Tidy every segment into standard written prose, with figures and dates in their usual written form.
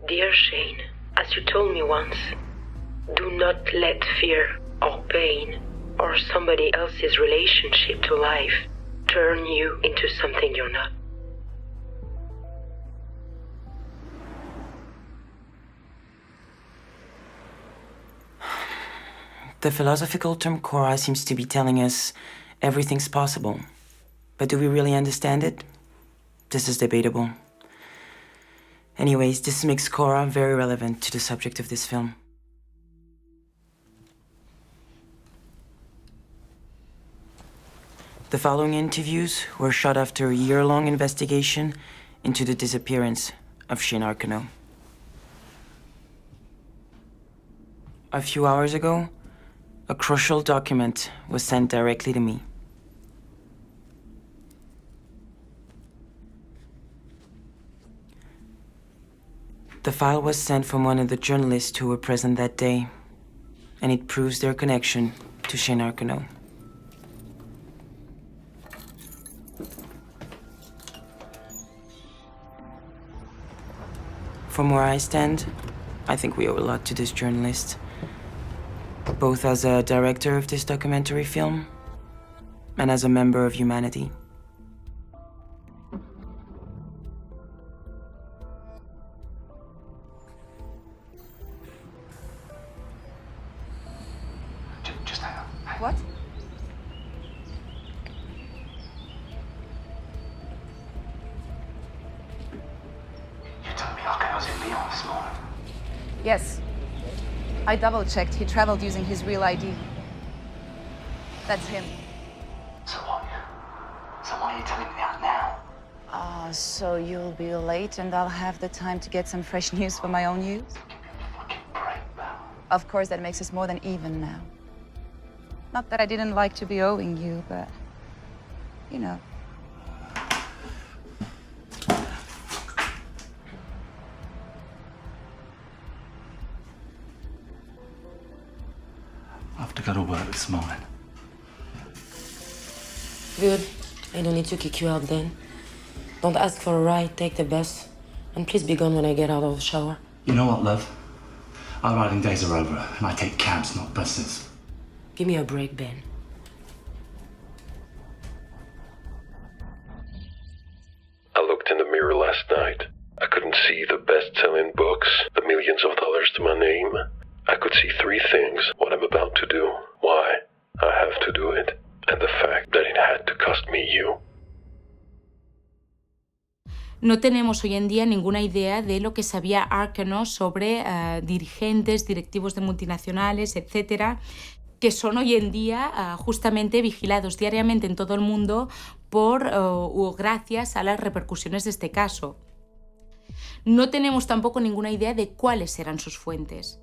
Dear Shane, as you told me once, do not let fear or pain or somebody else's relationship to life turn you into something you're not. The philosophical term Khôra seems to be telling us everything's possible. But do we really understand it? This is debatable. Anyways, this makes Khôra very relevant to the subject of this film. The following interviews were shot after a year-long investigation into the disappearance of Shane Arqueneaux. A few hours ago, a crucial document was sent directly to me. The file was sent from one of the journalists who were present that day, and it proves their connection to Shane Arqueneaux. From where I stand, I think we owe a lot to this journalist, both as a director of this documentary film and as a member of humanity. Just hang on. What? You told me Arqueneaux was in Lyon this morning. Yes. I double-checked. He traveled using his real ID. That's him. So what? So why are you telling me that now? So you'll be late and I'll have the time to get some fresh news for my own use? Give me a fucking break, pal. Of course, that makes us more than even now. Not that I didn't like to be owing you, but, you know. I have to go to work this morning. Good. I don't need to kick you out then. Don't ask for a ride, take the bus. And please be gone when I get out of the shower. You know what, love? Our riding days are over, and I take cabs, not buses. Give me a break, Ben. I looked in the mirror last night. I couldn't see the best-selling books, the millions of dollars to my name. I could see three things: what I'm about to do, why I have to do it, and the fact that it had to cost me you. No tenemos hoy en día ninguna idea de lo que sabía Arqueneaux sobre dirigentes, directivos de multinacionales, etcétera, que son hoy en día justamente vigilados diariamente en todo el mundo por o gracias a las repercusiones de este caso. No tenemos tampoco ninguna idea de cuáles eran sus fuentes.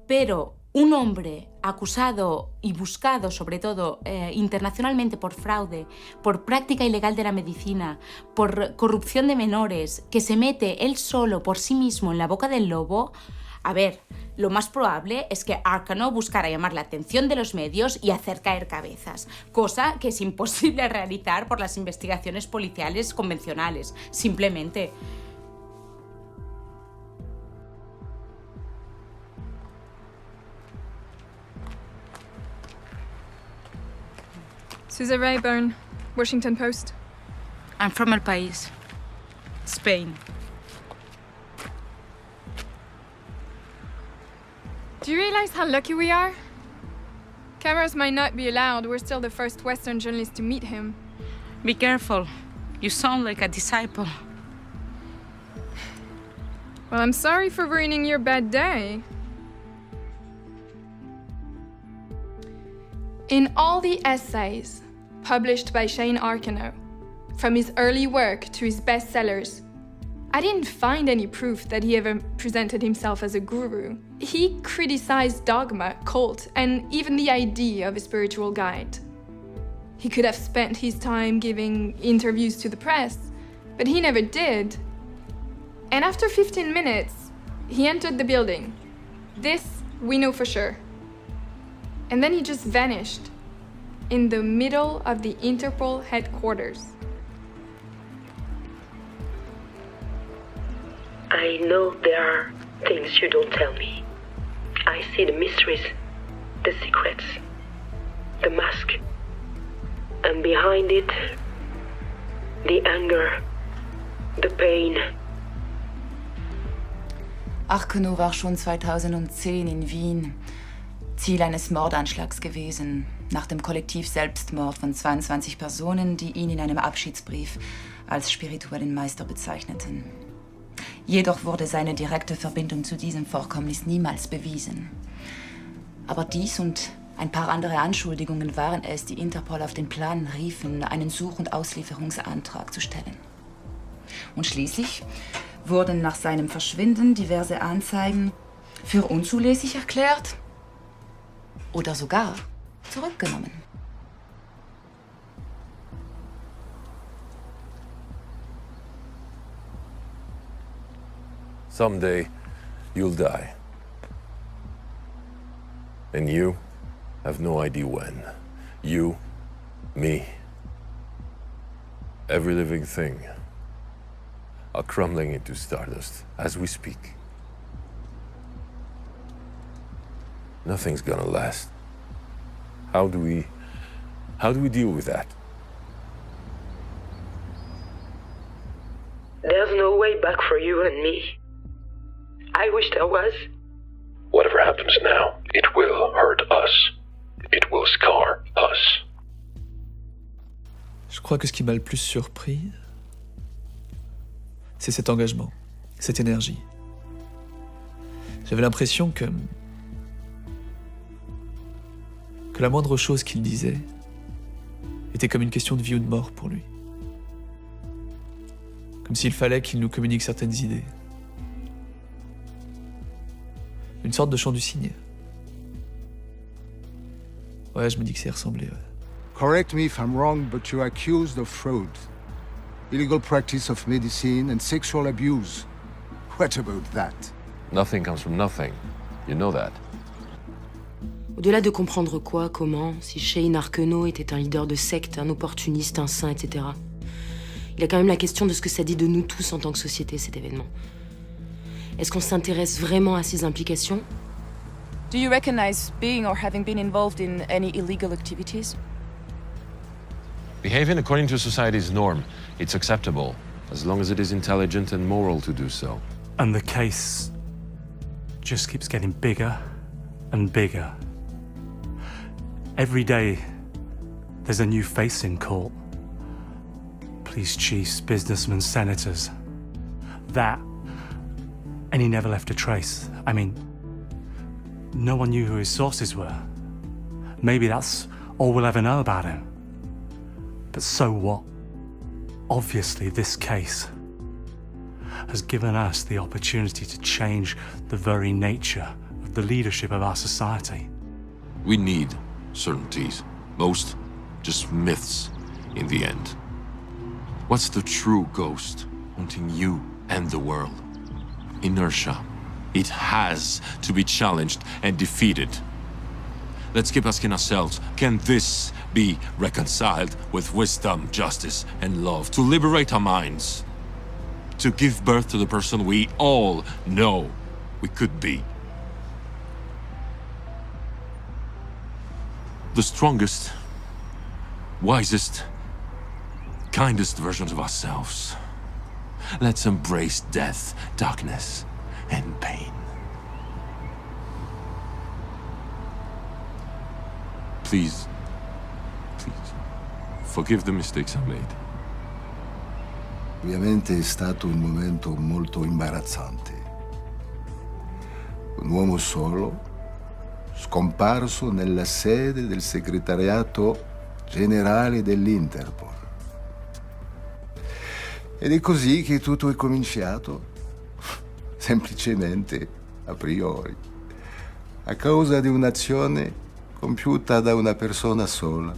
Pero un hombre acusado y buscado, sobre todo internacionalmente por fraude, por práctica ilegal de la medicina, por corrupción de menores, que se mete él solo por sí mismo en la boca del lobo, a ver, lo más probable es que Arqueneaux buscara llamar la atención de los medios y hacer caer cabezas, cosa que es imposible realizar por las investigaciones policiales convencionales, simplemente. Suze Rayburn, Washington Post. I'm from El País, Spain. Do you realize how lucky we are? Cameras might not be allowed. We're still the first Western journalists to meet him. Be careful. You sound like a disciple. Well, I'm sorry for ruining your bad day. In all the essays published by Shane Arqueneaux, from his early work to his bestsellers, I didn't find any proof that he ever presented himself as a guru. He criticized dogma, cult, and even the idea of a spiritual guide. He could have spent his time giving interviews to the press, but he never did. And after 15 minutes, he entered the building. This we know for sure. And then he just vanished in the middle of the Interpol headquarters. I know there are things you don't tell me. I see the mysteries, the secrets, the mask. And behind it, the anger, the pain. Arqueneaux war schon 2010 in Wien Ziel eines Mordanschlags gewesen, nach dem Kollektiv-Selbstmord von 22 Personen, die ihn in einem Abschiedsbrief als spirituellen Meister bezeichneten. Jedoch wurde seine direkte Verbindung zu diesem Vorkommnis niemals bewiesen. Aber dies und ein paar andere Anschuldigungen waren es, die Interpol auf den Plan riefen, einen Such- und Auslieferungsantrag zu stellen. Und schließlich wurden nach seinem Verschwinden diverse Anzeigen für unzulässig erklärt oder sogar zurückgenommen. Someday, you'll die. And you have no idea when. You, me, every living thing are crumbling into stardust as we speak. Nothing's gonna last. How do we deal with that? There's no way back for you and me. I wish there was. Whatever happens now, it will hurt us. It will scar us. Je crois que ce qui m'a le plus surpris, c'est cet engagement, cette énergie. J'avais l'impression que la moindre chose qu'il disait était comme une question de vie ou de mort pour lui. Comme s'il fallait qu'il nous communique certaines idées. Une sorte de chant du cygne. Ouais, je me dis que c'est ressemblé, ouais. Correct me if I'm wrong, but you're accused of fraud, illegal practice of medicine and sexual abuse. What about that? Nothing comes from nothing. You know that. Au-delà de comprendre quoi, comment, si Shane Arqueneaux était un leader de secte, un opportuniste, un saint, etc., il y a quand même la question de ce que ça dit de nous tous en tant que société, cet événement. Est-ce qu'on s'intéresse vraiment à ses implications? Do you recognize being or having been involved in any illegal activities? Behaving according to society's norm, it's acceptable, as long as it is intelligent and moral to do so. And the case just keeps getting bigger and bigger. Every day, there's a new face in court. Police chiefs, businessmen, senators. That, and he never left a trace. I mean, no one knew who his sources were. Maybe that's all we'll ever know about him. But so what? Obviously, this case has given us the opportunity to change the very nature of the leadership of our society. We need certainties. Most just myths in the end. What's the true ghost haunting you and the world? Inertia. It has to be challenged and defeated. Let's keep asking ourselves, can this be reconciled with wisdom, justice, and love? To liberate our minds. To give birth to the person we all know we could be. The strongest, wisest, kindest versions of ourselves. Let's embrace death, darkness, and pain. Please, forgive the mistakes I made. Ovviamente è stato un momento molto imbarazzante. Un uomo solo, scomparso nella sede del segretariato generale dell'Interpol. Ed è così che tutto è cominciato, semplicemente a priori, a causa di un'azione compiuta da una persona sola.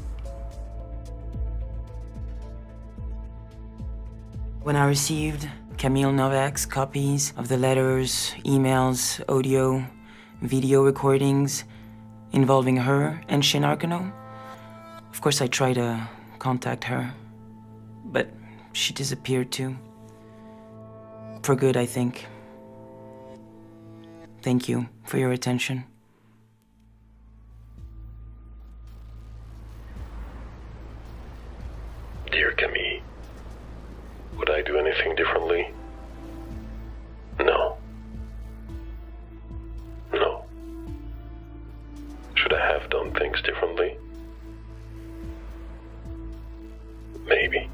When I received Camille Novak's copies of the letters, emails, audio, video recordings involving her and Shane Arqueneaux, of course I tried to contact her, but she disappeared too. For good, I think. Thank you for your attention. Dear Camille, would I do anything differently? No. No. Should I have done things differently? Maybe.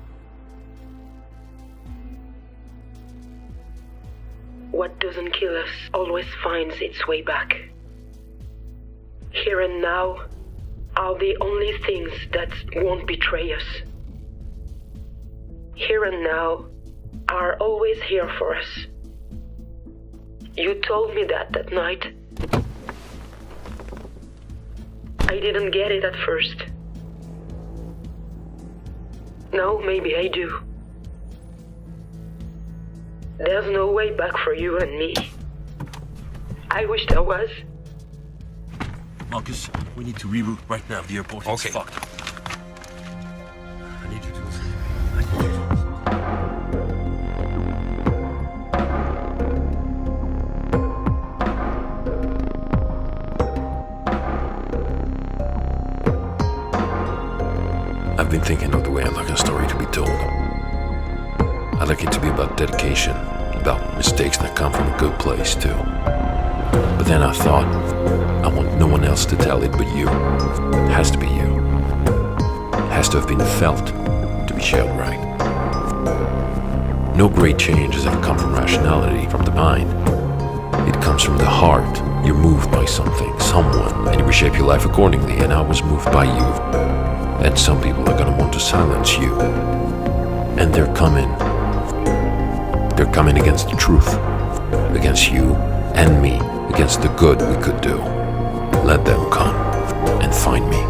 What doesn't kill us always finds its way back. Here and now are the only things that won't betray us. Here and now are always here for us. You told me that night. I didn't get it at first. Now maybe I do. There's no way back for you and me. I wish there was. Marcus, we need to reroute right now. The airport is fucked. I need you to listen. I've been thinking of the way I like a story to be told. I like it to be about dedication, about mistakes that come from a good place too. But then I thought, I want no one else to tell it but you. It has to be you. It has to have been felt to be shared right. No great change has ever come from rationality, from the mind. It comes from the heart. You're moved by something, someone, and you reshape your life accordingly, and I was moved by you. And some people are gonna want to silence you. And they're coming. They're coming against the truth. Against you and me. Against the good we could do. Let them come and find me.